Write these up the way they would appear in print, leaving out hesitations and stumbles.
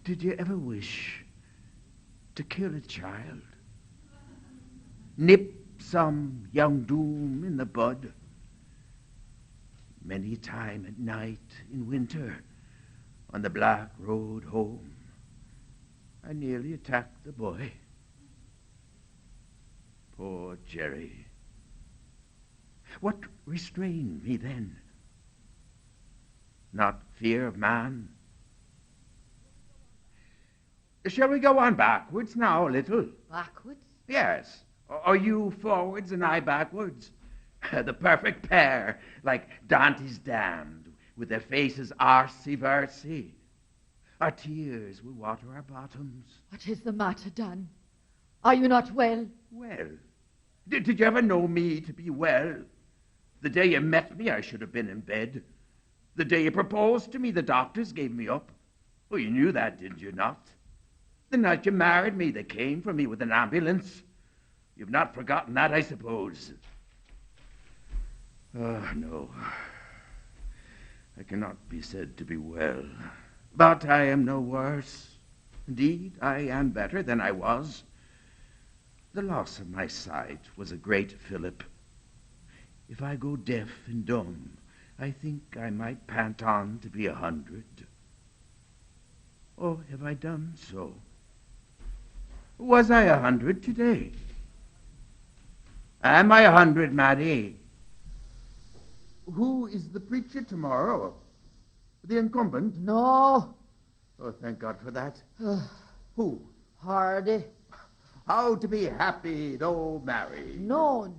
Did you ever wish to kill a child? Nip some young doom in the bud? Many a time at night in winter, on the black road home, I nearly attacked the boy. Poor Jerry. What restrained me then? Not fear of man. Shall we go on backwards now a little? Backwards? Yes. Or you forwards and I backwards? The perfect pair, like Dante's damned, with their faces artsy-versy. Our tears will water our bottoms. What is the matter, Dan? Are you not well? Well? Did you ever know me to be well? The day you met me, I should have been in bed. The day you proposed to me, the doctors gave me up. Oh, you knew that, did you not? The night you married me, they came for me with an ambulance. You've not forgotten that, I suppose. Oh, no. I cannot be said to be well. But I am no worse. Indeed, I am better than I was. The loss of my sight was a great fillip. If I go deaf and dumb, I think I might pant on to be 100. Oh, have I done so? Was I 100 today? Am I 100, Maddie? Who is the preacher tomorrow? The incumbent? No. Oh, thank God for that. Who? Hardy. How to be happy though married? No.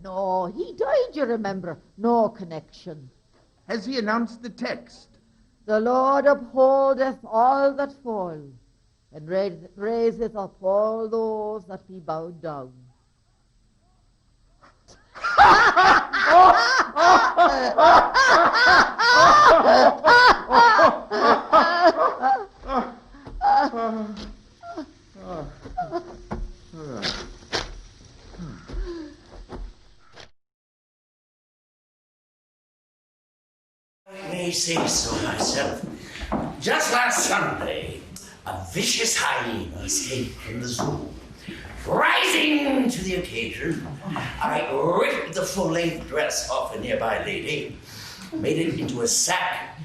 He died, you remember. No connection. Has he announced the text? The Lord upholdeth all that fall, and raiseth up all those that be bowed down. I may say so myself. Just last Sunday, a vicious hyena escaped from the zoo. Rising to the occasion, I ripped the full-length dress off a nearby lady, made it into a sack,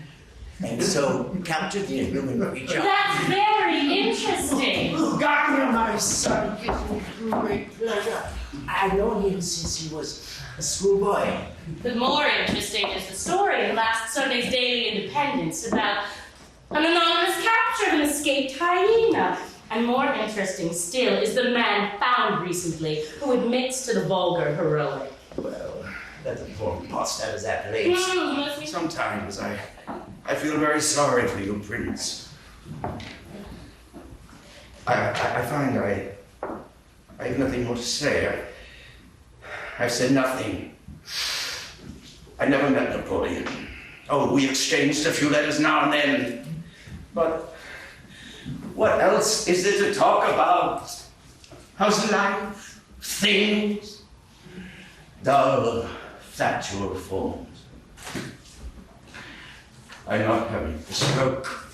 and so captured the inhuman creature. That's very interesting. Garnier, my son, gives me great pleasure. I've known him since he was a schoolboy. The more interesting is the story in last Sunday's Daily Independence about an anonymous capture of an escaped hyena. And more interesting still is the man found recently who admits to the vulgar heroic. Well, that doesn't form past as accolades. Sometimes I feel very sorry for you, Prince. I find I have nothing more to say. I've said nothing. I never met Napoleon. Oh, we exchanged a few letters now and then. But what else is there to talk about? How's life? Things? Dull, factual forms. I'm not having a stroke.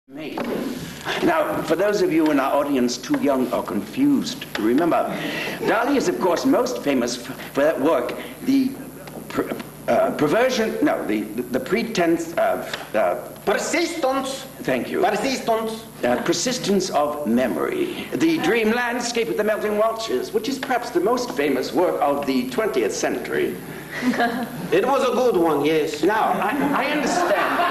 Me. Now, for those of you in our audience too young or confused to remember, DALI is, of course, most famous for that work, the pretense of persistence. Thank you. Persistence. Persistence of memory. The dream landscape with the melting watches, which is perhaps the most famous work of the 20th century. It was a good one, yes. Now, I understand.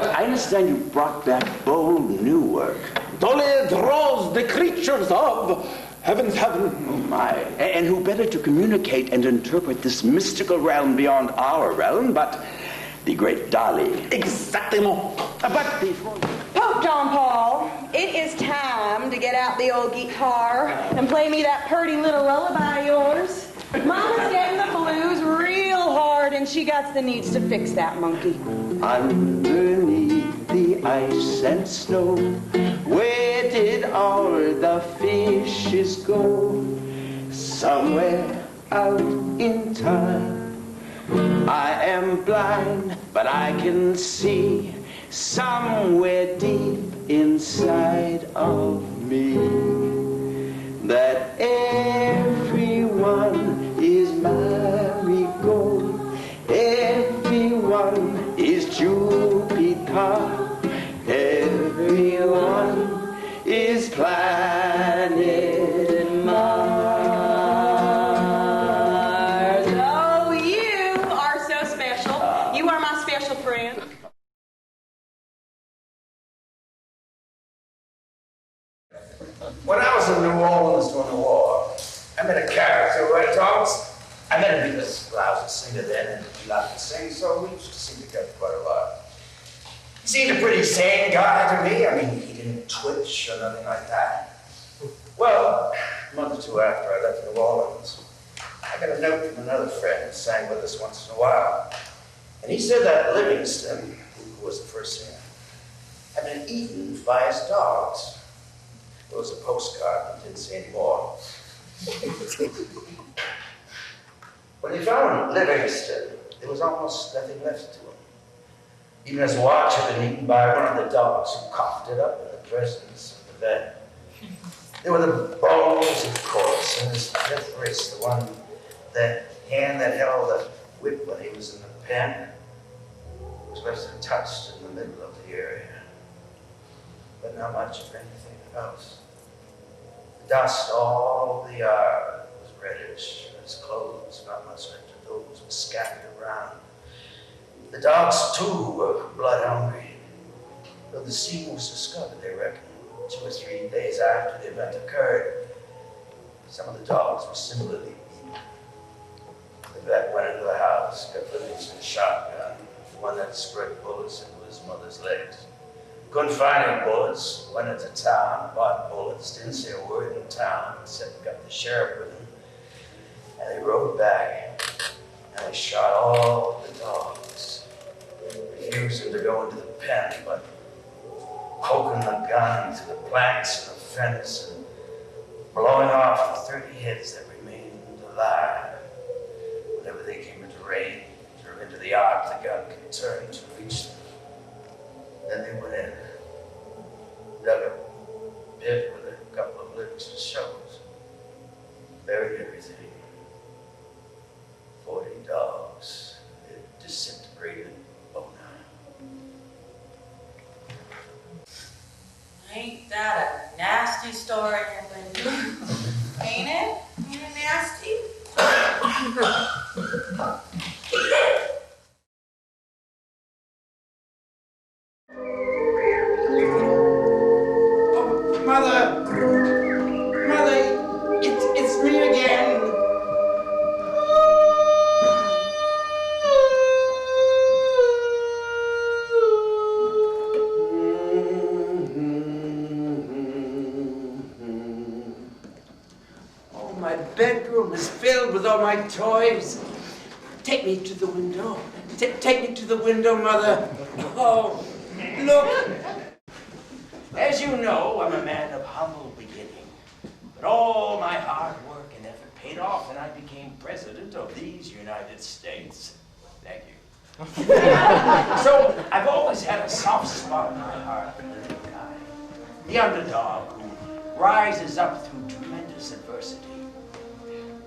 I understand you brought back bold new work. Dali draws the creatures of heaven's heaven. Oh my. And who better to communicate and interpret this mystical realm beyond our realm but the great DALI. Exactement. But before... Pope John Paul, it is time to get out the old guitar and play me that pretty little lullaby of yours. Mama's getting the blues real hard and she got the needs to fix that monkey. Underneath the ice and snow, where did all the fishes go? Somewhere out in time, I am blind, but I can see somewhere deep inside of me that everyone is marigold, everyone is Jupiter, everyone is planet Mars. Oh, you are so special. You are my special friend. When I was in New Orleans during the war, I met a character who had talks. I met him because I was a singer then and he loved to sing, so we used to sing together quite a lot. He seemed a pretty sane guy to me. I mean, he didn't twitch or nothing like that. Well, a month or two after I left New Orleans, I got a note from another friend who sang with us once in a while. And he said that Livingston, who was the first singer, had been eaten by his dogs. It was a postcard, and didn't say any more. When they found Livingston, there was almost nothing left to him. Even his watch had been eaten by one of the dogs who coughed it up in the presence of the vet. There were the bones, of course, and his death wrist, the hand that held the whip when he was in the pen, was left untouched in the middle of the area. But not much of anything else. The dust all over the yard was reddish, and his clothes, not much left of those, were scattered around. The dogs, too, were blood hungry. Though the scene was discovered, they reckon, 2 or 3 days after the event occurred. Some of the dogs were similarly beaten. The vet went into the house, got Livingston's shotgun, one that sprayed bullets into his mother's legs. Couldn't find any bullets, went into town, bought bullets, didn't say a word in town, except got the sheriff with him. And they rode back, and they shot all the dogs, refusing to go into the pen, but poking the gun to the planks and the fence and blowing off the 30 heads that remained alive. Whenever they came into range or into the arc, the gun could turn to reach them. Then they went in, dug a pit with a couple of Livingston shovels, buried everything. 40 dogs, it disintegrated overnight. Ain't that a nasty story, Linda? Ain't it? Ain't it nasty? Mother, it's me again. Oh, my bedroom is filled with all my toys. Take me to the window. Take me to the window, Mother. Oh, look. As you know, I'm a man of humble beginning, but all my hard work and effort paid off, and I became president of these United States. Thank you. So I've always had a soft spot in my heart for the little guy, the underdog who rises up through tremendous adversity.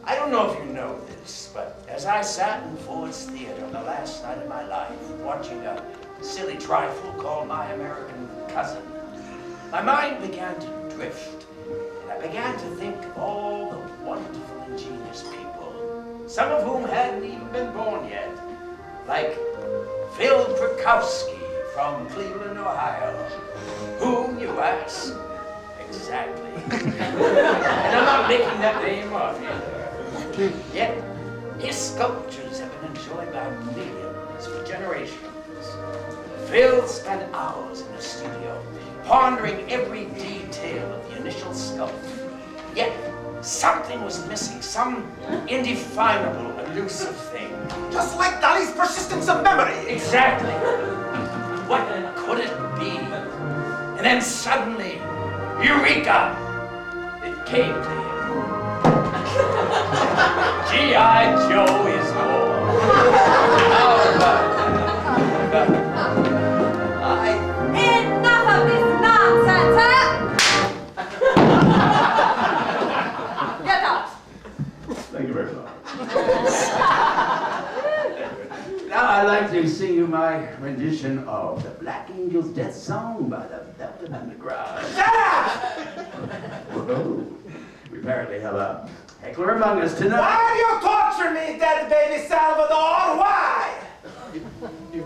I don't know if you know this, but as I sat in Ford's Theater on the last night of my life, watching a silly trifle called My American Cousin, my mind began to drift, and I began to think of all the wonderful, ingenious people, some of whom hadn't even been born yet, like Phil Prokowski from Cleveland, Ohio. Who, you ask? Exactly. And I'm not making that name up either. Yet, his sculptures have been enjoyed by millions for generations. Phil spent hours in the studio, pondering every detail of the initial sculpture. Yet, something was missing, some indefinable, elusive thing. Just like DALI's persistence of memory. Exactly. What could it be? And then suddenly, Eureka! It came to him. G.I. Joe is born. Enough of this nonsense, huh? Get out. Thank you very much. Now I'd like to sing you my rendition of the Black Angel's Death Song by the Velvet Underground. Whoa. We apparently have a heckler among us tonight. Why do you torture me, dead baby Salvador? Why? You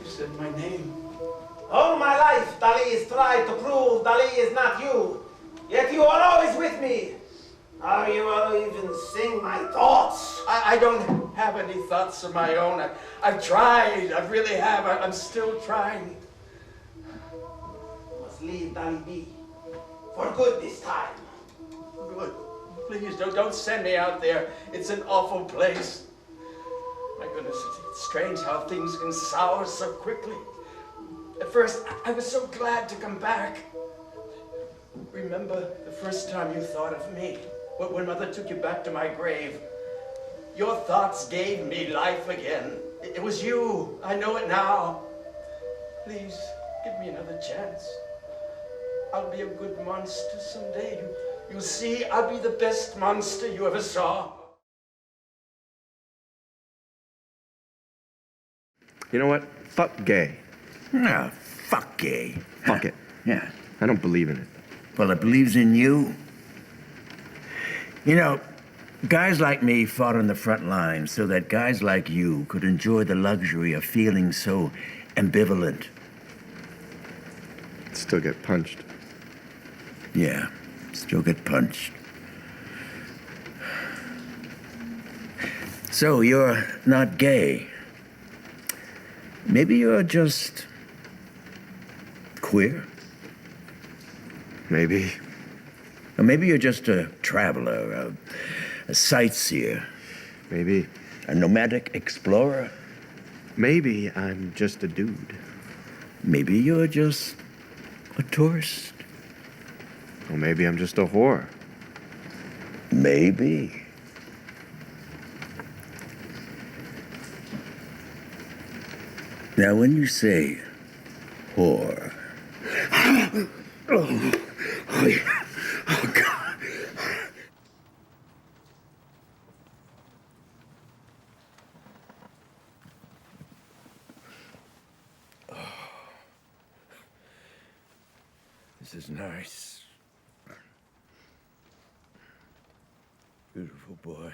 said my name. All my life, Dali has tried to prove Dali is not you. Yet you are always with me. How you will even sing my thoughts? I don't have any thoughts of my own. I've tried. I really have. I'm still trying. You must leave Dali be. For good this time. Good. Please don't send me out there. It's an awful place. My goodness, it's strange how things can sour so quickly. At first, I was so glad to come back. Remember the first time you thought of me? When Mother took you back to my grave. Your thoughts gave me life again. It was you. I know it now. Please, give me another chance. I'll be a good monster someday. You'll see, I'll be the best monster you ever saw. You know what? Fuck gay. Ah, fuck gay. Fuck it. Yeah. I don't believe in it. Well, it believes in you. You know, guys like me fought on the front lines so that guys like you could enjoy the luxury of feeling so ambivalent. Still get punched. Yeah, still get punched. So you're not gay. Maybe you're just queer. Maybe. Or maybe you're just a traveler, a sightseer. Maybe. A nomadic explorer. Maybe I'm just a dude. Maybe you're just a tourist. Or maybe I'm just a whore. Maybe. Now, when you say whore, oh, God. Oh. This is nice. Beautiful boy.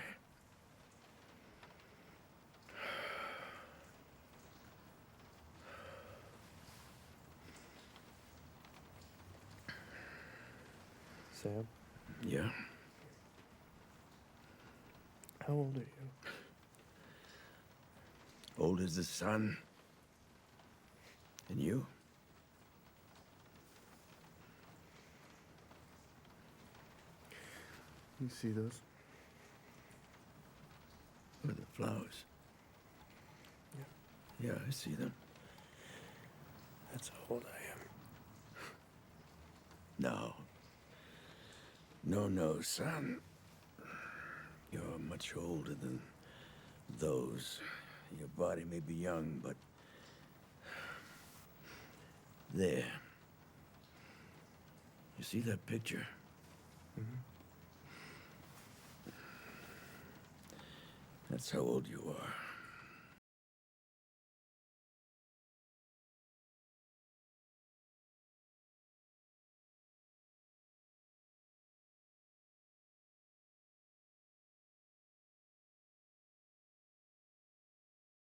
Sam, Yeah. how old are you? Old as the sun. And you? You see those? What are the flowers? Yeah, I see them. That's how old I am. No. No, son. You're much older than those. Your body may be young, but... There. You see that picture? Mm-hmm. That's how old you are.